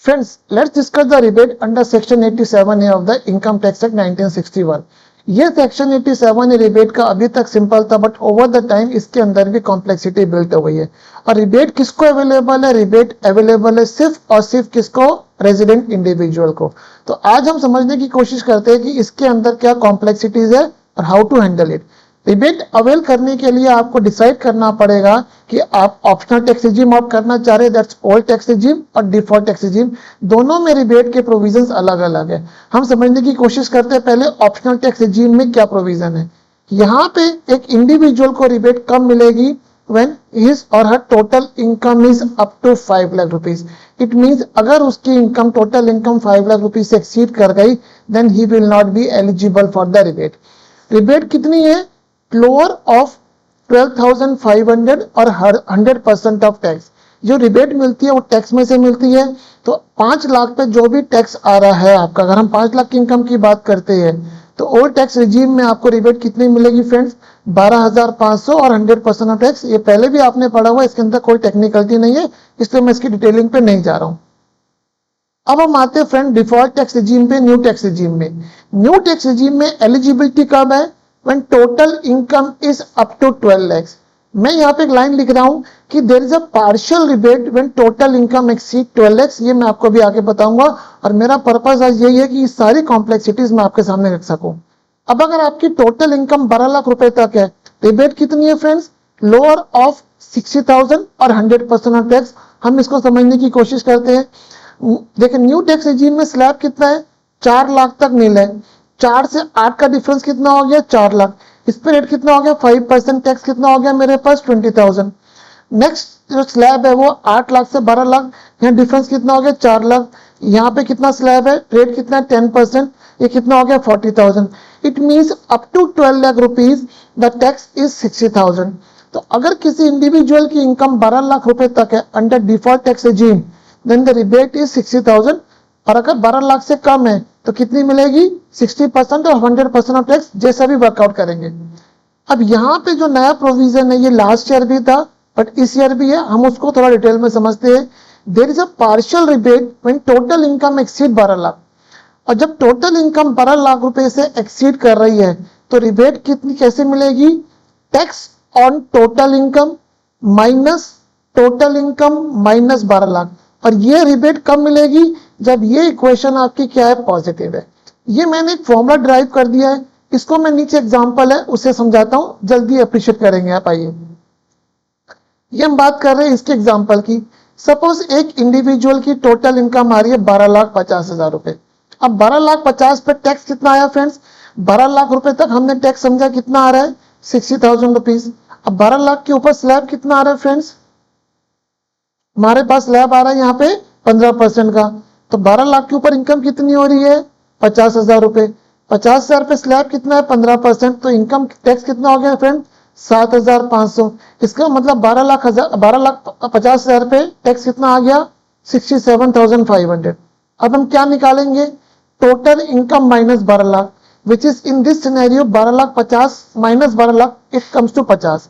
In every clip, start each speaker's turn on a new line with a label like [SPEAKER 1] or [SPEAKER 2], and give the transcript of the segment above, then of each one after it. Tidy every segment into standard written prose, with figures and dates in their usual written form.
[SPEAKER 1] Friends, let's discuss the rebate under Section 87A of the Income Tax Act 1961. ये section 87 rebate का अभी तक simple था, but over the time इसके अंदर भी कॉम्प्लेक्सिटी बिल्ट हो गई है। और रिबेट किसको अवेलेबल है? रिबेट अवेलेबल है सिर्फ और सिर्फ किसको? रेजिडेंट इंडिविजुअल को। तो आज हम समझने की कोशिश करते हैं कि इसके अंदर क्या कॉम्प्लेक्सिटीज है और how to handle it. Rebate avail करने के लिए आपको डिसाइड करना पड़ेगा कि आप ऑप्शनल टैक्स रिजीम ऑप्ट करना चाह रहे हैं, दैट्स ओल्ड टैक्स रिजीम, और डिफॉल्ट टैक्स रिजीम। दोनों में रिबेट के प्रोविजंस अलग अलग है। हम समझने की कोशिश करते हैं पहले ऑप्शनल टैक्स रिजीम में क्या प्रोविजन है। यहाँ पे एक इंडिविजुअल को रिबेट कब मिलेगी? when his or her total income is up to 5 lakh rupees. It means अगर उसकी income total income 5 lakh rupees से एक्सीड कर गई, then he will not be eligible for the rebate. Rebate कितनी है? लोअर ऑफ 12,500 और 100% ऑफ टैक्स। जो rebate मिलती है वो टैक्स में से मिलती है। तो 5 लाख पे जो भी टैक्स आ रहा है आपका, अगर हम 5 लाख की इनकम की बात करते हैं तो ओल्ड टैक्स रिजीम में आपको रिबेट कितनी मिलेगी फ्रेंड्स? 12,500 और 100% ऑफ टैक्स। ये पहले भी आपने पढ़ा हुआ, इसके अंदर कोई टेक्निकलिटी नहीं है, इसलिए मैं इसकी डिटेलिंग पे नहीं जा रहा हूं। अब हम आते हैं फ्रेंड डिफॉल्ट टैक्स रिजीम पे, न्यू टैक्स रिजीम में। न्यू टैक्स रिजीम में एलिजिबिलिटी कब है? when total income is up to 12 lakhs. मैं यहाँ पे एक लाइन लिख रहा हूँ कि there is a partial rebate when total income exceed 12 lakhs. ये मैं आपको भी आगे बताऊंगा, और मेरा पर्पस आज यही है कि ये सारी कॉम्प्लेक्सिटीज मैं आपके सामने रख सकूं। अब अगर आपकी टोटल इनकम 12 लाख रुपए तक है, रिबेट कितनी है फ्रेंड्स? लोअर ऑफ 60,000 और 100% ऑफ टैक्स। हम इसको समझने की कोशिश करते हैं। देखिए न्यू टैक्स रिजीम में स्लैब कितना है? 4 लाख तक नील है। 4 से 8 का डिफरेंस कितना हो गया? 4 लाख। इस पे रेट कितना हो गया? 5% टैक्स कितना हो गया मेरे पास? 20,000। नेक्स्ट जो स्लैब है वो 8 लाख से 12 लाख, यहाँ डिफरेंस कितना हो गया? 4 लाख। यहाँ पे कितना स्लैब है? रेट कितना है? 10%, ये कितना हो गया? 40,000। It means up to 12 lakh rupees the tax is 60,000। तो अगर किसी इंडिविजुअल की इनकम 12 लाख रुपए तक है under default tax regime, then the rebate is 60,000। और अगर 12 लाख से कम है तो कितनी मिलेगी? 60% और 100% ऑफ टैक्स, जैसा भी वर्कआउट करेंगे। अब यहाँ पे जो नया प्रोविजन है ये लास्ट ईयर भी था बट इस ईयर भी है, हम उसको थोड़ा डिटेल में समझते हैं। There is a partial rebate when total income exceed 12 lakh. और जब टोटल इनकम 12 लाख रुपए से एक्सीड कर रही है तो रिबेट कितनी कैसे मिलेगी? Tax on total income minus total income minus 12 lakh. और ये रिबेट कब मिलेगी? जब ये इक्वेशन आपकी क्या है? पॉजिटिव है। ये मैंने एक फॉर्मूला ड्राइव कर दिया है, इसको मैं नीचे एग्जांपल है उससे समझाता हूं, जल्दी अप्रिशिएट करेंगे आप। आइए, ये हम बात कर रहे हैं इसके एग्जांपल की। सपोज एक इंडिविजुअल की टोटल इनकम आ रही है 12,50,000 रुपए। अब 12,50,000 पे टैक्स कितना आया फ्रेंड्स? 12 लाख रुपए तक हमने टैक्स समझा कितना आ रहा है? 60,000 रुपीज। अब 12 लाख के ऊपर स्लैब कितना आ रहा है फ्रेंड्स? हमारे पास स्लैब आ रहा है यहाँ पे 15% का। तो 12 लाख के ऊपर इनकम कितनी हो रही है? 50,000 रुपए। 50,000 पे स्लैब कितना है? 15%। तो इनकम टैक्स कितना हो गया फ्रेंड? 7,500। इसका मतलब 12,50,000 पे टैक्स कितना आ गया? 67,500। अब हम क्या निकालेंगे? Total income minus 12 lakh, which is in this scenario 12,50,000 minus 12 lakh, it comes to 50।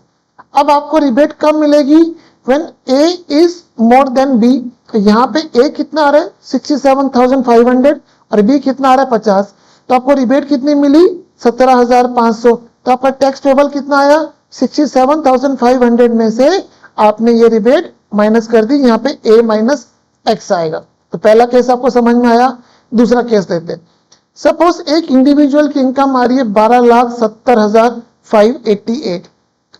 [SPEAKER 1] अब आपको रिबेट कब मिलेगी? When A is more than B। तो यहाँ पे A कितना आ रहा है? 67,500 और B कितना आ रहा है? 50। तो आपको रिबेट कितनी मिली? 17,500। तो आपका टैक्स पेबल कितना आया? 67,500 में से आपने ये रिबेट माइनस कर दी, यहाँ पे A माइनस X आएगा। तो पहला केस आपको समझ में आया। दूसरा केस लेते हैं। सपोज एक इंडिविजुअल की इनकम आ रही है 12,70,588।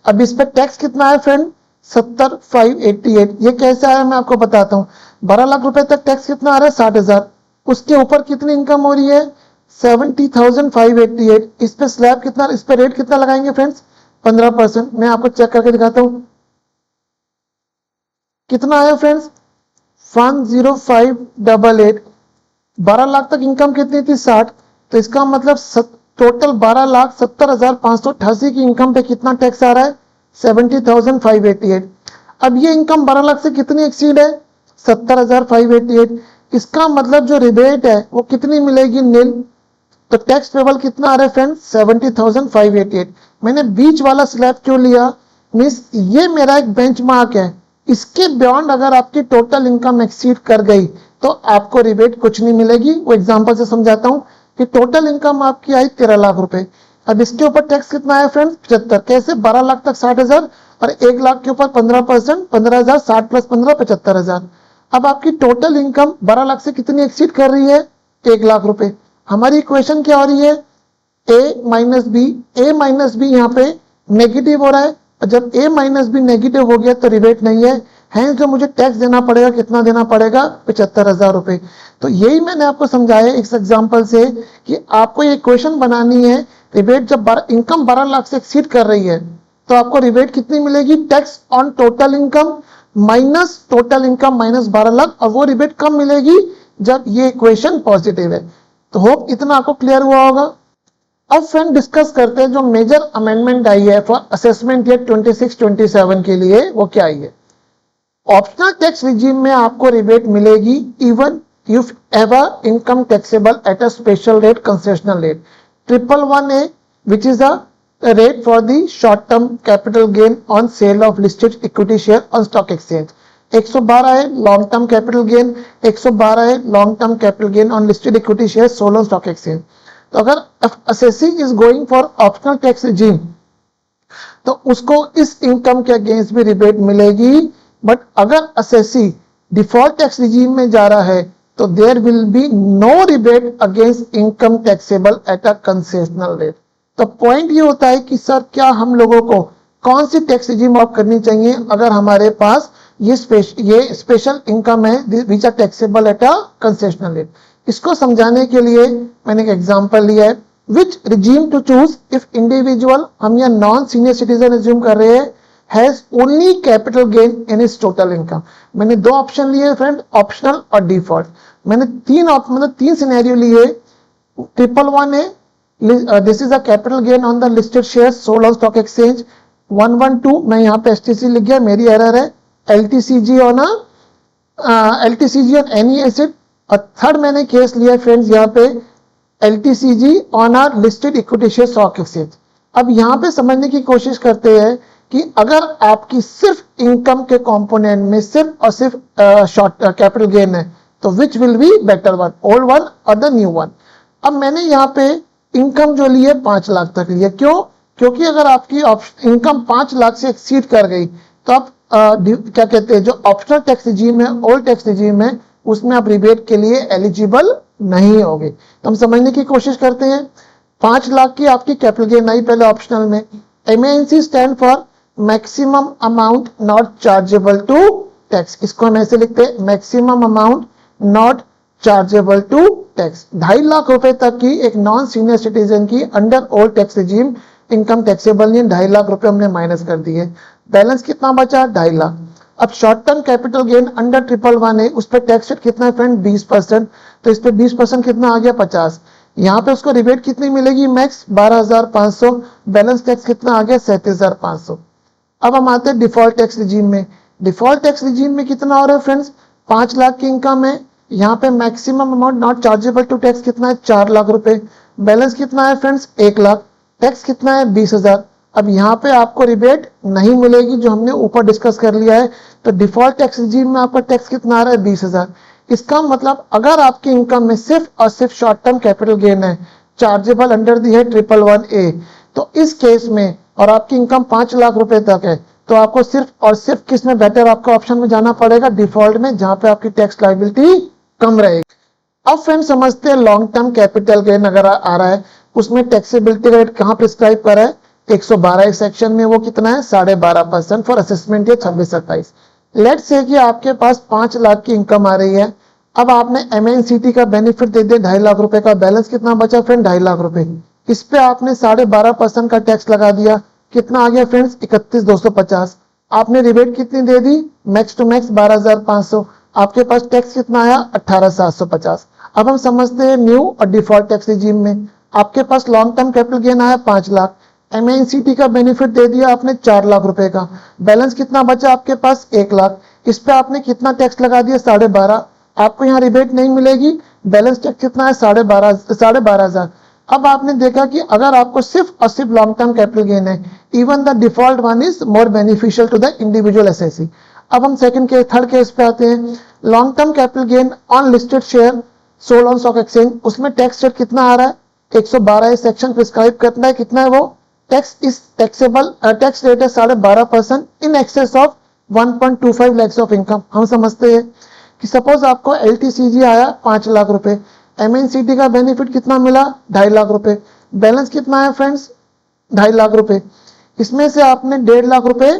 [SPEAKER 1] अब इस पे टैक्स कितना है फ्रेंड? 70,588। ये कैसे आया मैं आपको बताता हूँ। 12 लाख रुपए तक टैक्स कितना आ रहा है? 60,000। उसके ऊपर कितनी इनकम हो रही है? 70,588। इस पे स्लैब कितना, इस पे रेट कितना लगाएंगे फ्रेंड्स? 15%। मैं आपको चेक करके दिखाता हूँ कितना आया फ्रेंड्स? 10588। 12 लाख तक इनकम कितनी थी? 60। तो इसका मतलब टोटल 12,70,588 की इनकम पे कितना टैक्स आ रहा है? 70,588। अब ये इनकम 12 लाख से कितनी एक्सीड है? 70,588। इसका मतलब जो रिबेट है वो कितनी मिलेगी? नील। तो टैक्स पेबल कितना आ रहा है फ्रेंड्स? 70,588। मैंने बीच वाला स्लैब क्यों लिया? मींस ये मेरा एक बेंचमार्क है। इसके बियॉन्ड अगर आपकी टोटल इनकम एक्सीड कर गई तो आपको रिबेट कुछ नहीं मिलेगी। वो एग्जांपल से समझाता हूं कि टोटल इनकम आपकी आई 13 लाख रुपए। अब इसके ऊपर टैक्स कितना है फ्रेंड्स? 75। कैसे? 12 लाख तक 60,000 और 1 लाख के ऊपर 15%, 15,000, 60 प्लस 15, 75,000। अब आपकी टोटल इनकम 12 लाख से कितनी एक्सीड कर रही है? 1 लाख रुपए। हमारी इक्वेशन क्या हो रही है? ए माइनस बी। ए माइनस बी यहाँ पे नेगेटिव हो रहा है, और जब ए माइनस बी नेगेटिव हो गया तो रिबेट नहीं है। है जो मुझे टैक्स देना पड़ेगा, कितना देना पड़ेगा? 75,000 रुपए। तो यही मैंने आपको समझाया इस एग्जांपल से कि आपको ये इक्वेशन बनानी है। रिबेट जब इनकम 12 लाख से एक्सीड कर रही है तो आपको रिबेट कितनी मिलेगी? Tax on total income minus total income minus 12 lakh, और वो रिबेट कब मिलेगी? जब ये इक्वेशन पॉजिटिव है। तो होप इतना आपको क्लियर हुआ होगा। अब फ्रेंड डिस्कस करते हैं जो मेजर अमेंडमेंट आई है फॉर असेसमेंट ईयर 26-27 के लिए, वो क्या आई है। ऑप्शनल टैक्स रिजीम में आपको रिबेट मिलेगी even if ever income taxable at a special rate, concessional rate. 111A which is a rate for the short term capital gain on sale of listed equity share on stock exchange। 112 है long term capital gain, 112 है long term capital gain on listed equity share sold on stock exchange. तो अगर assessing is going for optional tax regime तो उसको इस income के against भी rebate मिलेगी। बट अगर असेसी डिफॉल्ट टैक्स रिजीम में जा रहा है तो there will be no rebate against income taxable at a concessional rate. तो पॉइंट ये होता है कि सर क्या हम लोगों को कौन सी टैक्स रिजीम ऑप्ट करनी चाहिए अगर हमारे पास ये स्पेशल इनकम है which are taxable at a concessional rate. इसको समझाने के लिए मैंने एक एग्जांपल लिया है। Which regime to choose if individual, हम यहाँ नॉन सीनियर सिटीजन रिज्यूम कर रहे हैं, has only capital gain in his total income. मैंने दो ऑप्शन लिए फ्रेंड, ऑप्शनल और डिफॉल्ट। मैंने तीन सिनेरियो लिए। 111A this is a capital gain on the listed share sold on stock exchange. 112 मैं यहाँ पे एसटीसी लिख गया, मेरी एरर है। LTCG on any asset. और थर्ड मैंने केस लिया फ्रेंड्स यहाँ पे LTCG on our listed equity share stock exchange. अब यहाँ पे समझने की कोशिश करते हैं कि अगर आपकी सिर्फ इनकम के कंपोनेंट में सिर्फ और सिर्फ शॉर्ट कैपिटल गेन है तो which will be better one, old one और द न्यू वन। अब मैंने यहाँ पे इनकम जो ली है 5 लाख तक ली है। क्यों? क्योंकि अगर आपकी इनकम 5 लाख से एक्सीड कर गई तो आप क्या कहते हैं, जो ऑप्शनल टैक्स रिजीम है, ओल्ड टैक्स रिजीम है, उसमें आप रिबेट के लिए एलिजिबल नहीं होगे। तो हम समझने की कोशिश करते हैं। 5 लाख की आपकी कैपिटल गेन आई पहले ऑप्शनल में। MANC stand for maximum amount not chargeable to tax. इसको हम ऐसे लिखते हैं, maximum amount not chargeable to tax. 2.5 lakh रुपए तक की एक नॉन सीनियर सिटीजन की under old tax regime income taxable नहीं। 2.5 लाख रुपए हमने माइनस कर दिए। बैलेंस कितना बचा? 2.5 लाख। अब short term capital gain under 111A, उस पर टैक्स रेट कितना है फ्रेंड? 20%। तो इस पे 20% कितना आ गया? 50। यहाँ पे उसको रिबेट कितनी मिलेगी? मैक्स 12,500। बैलेंस टैक्स कितना आ गया? 37,500। अब हम आते हैं डिफॉल्ट टैक्स रिजीम में। डिफॉल्ट टैक्स रिजीम में कितना हो रहा है फ्रेंड्स? 5 लाख की इनकम है। यहाँ पे maximum amount not chargeable to tax कितना है? 4 लाख रुपए। बैलेंस कितना है फ्रेंड्स? 1 लाख। टैक्स कितना है? 20,000। अब यहाँ पे आपको रिबेट नहीं मिलेगी, जो हमने ऊपर डिस्कस कर लिया है। तो डिफॉल्ट टैक्स रिजीम में आपका टैक्स कितना आ रहा है? 20,000। इसका मतलब अगर आपकी इनकम में सिर्फ और सिर्फ शॉर्ट टर्म कैपिटल गेन है, चार्जेबल अंडर दी है 111A, तो इस केस में और आपकी इनकम 5 लाख रुपए तक है तो आपको सिर्फ और सिर्फ किस में बेटर आपका ऑप्शन में जाना पड़ेगा? डिफॉल्ट में, जहां पे आपकी टैक्स लायबिलिटी कम रहेगी। अब फ्रेंड समझते हैं लॉन्ग टर्म कैपिटल गेन अगर आ रहा है उसमें टैक्सेबिलिटी रेट कहां प्रिस्क्राइब करा है? 112 सेक्शन में। वो कितना है? 12.5% for assessment year 26-27। Let's say कि आपके पास 5 लाख की इनकम आ रही है। अब आपने MNCT का बेनिफिट दे दिया 2.5 लाख रुपए का। बैलेंस कितना बचा फ्रेंड? 2.5 लाख रुपए। इस पे आपने 12.5% का टैक्स लगा दिया। कितना आ गया फ्रेंड्स? 31,250। आपने रिबेट कितनी दे दी? Max to max 12,500। आपके पास टैक्स कितना आया? 18,750। अब हम समझते हैं न्यू और डिफॉल्ट टैक्स रिजीम में। आपके पास लॉन्ग टर्म कैपिटल गेन आया 5 लाख। MNCT का बेनिफिट दे दिया आपने 4 लाख रुपए का। बैलेंस कितना बचा आपके पास? 1 लाख। इस पे आपने कितना टैक्स लगा दिया? 12.5। आपको यहाँ रिबेट नहीं मिलेगी। बैलेंस टैक्स कितना है? 12,500। अब आपने देखा कि अगर आपको सिर्फ और सिर्फ लॉन्ग टर्म कैपिटल गेन है, even the default one is more beneficial to the individual assessee. अब हम सेकंड केस, थर्ड केस पे आते हैं। Long term capital gain on listed share sold on stock exchange, उसमें टैक्स रेट कितना आ रहा है? 112 सेक्शन प्रिस्क्राइब करना है, कितना है वो? टैक्स इस टैक्सेबल टैक्स रेट है 12.5% in excess of 1.25 lakhs of income. हम समझते हैं कि सपोज आपको LTCG आया 5 लाख रुपए, MNCT का बेनिफिट कितना मिला? 2.5 लाख रुपए, बैलेंस कितना है फ्रेंड्स? 2.5 लाख रुपए। इसमें से आपने 1.5 लाख रुपए,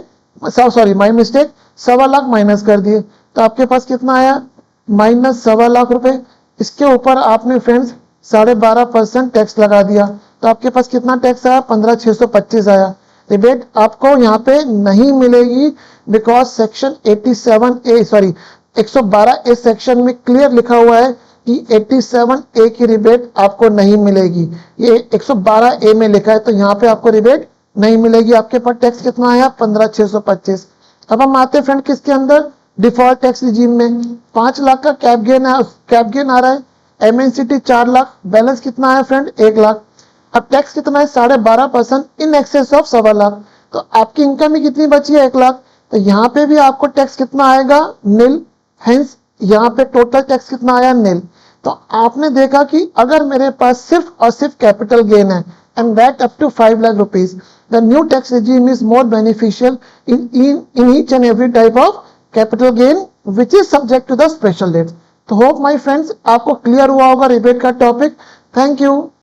[SPEAKER 1] sorry my mistake, 1.25 lakh minus कर दिए, तो आपके पास कितना आया? माइनस 1.25 लाख रुपए। इसके ऊपर आपने फ्रेंड्स 12.5% टैक्स लगा दिया, तो आपके पास कितना टैक्स आया? 15,625 आया। रिबेट आपको यहाँ पे नहीं मिलेगी, because section 87A, sorry 112A section में क्लियर लिखा हुआ है कि 87A की रिबेट आपको नहीं मिलेगी। ये 112A में लिखा है, तो यहाँ पे आपको रिबेट नहीं मिलेगी। आपके पास टैक्स कितना आया? 15,625। अब हम आते हैं फ्रेंड किसके अंदर? डिफॉल्ट टैक्स रिजीम में। 5 लाख का कैप गेन है, कैप गेन आ रहा है। MNCT 4 लाख, बैलेंस कितना है फ्रेंड? 1 लाख। अब टैक्स कितना है? 12.5% इन एक्सेस ऑफ 1.25 लाख। तो आपकी इनकम ही कितनी बची है? 1 लाख। तो यहाँ पे भी आपको टैक्स कितना आएगा? नील। हेंस यहाँ पे टोटल टैक्स कितना आया? नील। तो आपने देखा कि अगर मेरे पास सिर्फ और सिर्फ कैपिटल गेन है and that up to 5 lakh rupees, the new tax regime is more beneficial in each and every type of capital gain which is subject to the special rates. तो hope my friends आपको clear हुआ होगा rebate का topic. Thank you.